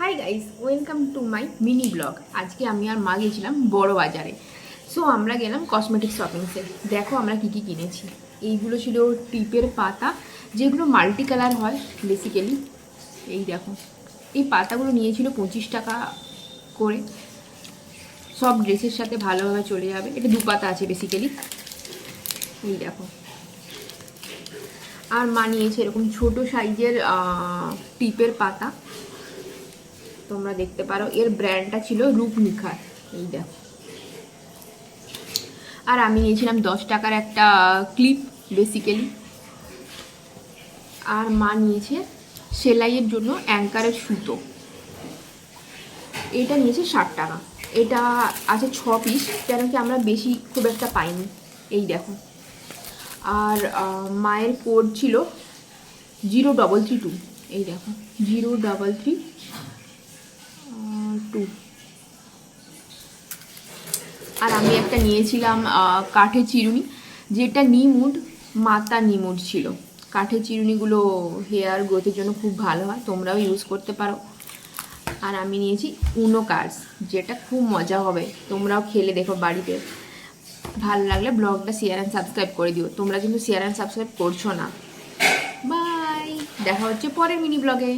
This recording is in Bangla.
Hi guys, welcome to my mini blog. আজকে আমি আর মা গিয়েছিলাম বড় বাজারে। সো আমরা গেলাম কসমেটিক শপিংসে। দেখো আমরা কি কি কিনেছি। এইগুলো ছিল টিপের পাতা, যেগুলো মাল্টি কালার হয় বেসিক্যালি। এই দেখো, এই পাতাগুলো নিয়েছিল 25 টাকা করে। সব ড্রেসের সাথে ভালোভাবে চলে যাবে। এটা 2 পাতা আছে বেসিক্যালি। এই দেখো, আর মা নিয়েছে এরকম ছোট সাইজের টিপের পাতা। তোমরা দেখতে পারো, এর ব্র্যান্ডটা ছিল রূপনিখার। এই দেখো, আর আমি নিয়েছিলাম 10 টাকার একটা ক্লিপ বেসিক্যালি। আর মা নিয়েছে সেলাইয়ের জন্য অ্যাঙ্কারের সুতো, এটা নিয়েছে 60 টাকা। এটা আছে 6 পিস, কেন কি আমরা বেশি খুব একটা পাইনি। এই দেখো, আর মায়ের কোড ছিল 0332। এই দেখো, 0332। আর আমি একটা নিয়েছিলাম কাঠের চিরুনি, যেটা নিমুড, মাতা নিমুড ছিল। কাঠের চিরুনিগুলো হেয়ার গ্রোথের জন্য খুব ভালো হয়, তোমরাও ইউজ করতে পারো। আর আমি নিয়েছি উনো কার্স, যেটা খুব মজা হবে, তোমরাও খেলে দেখো বাড়িতে। ভালো লাগলে ব্লগটা শেয়ার অ্যান্ড সাবস্ক্রাইব করে দিও। তোমরা কিন্তু শেয়ার অ্যান্ড সাবস্ক্রাইব করছো না। বাই, দেখা হচ্ছে পরের মিনি ব্লগে।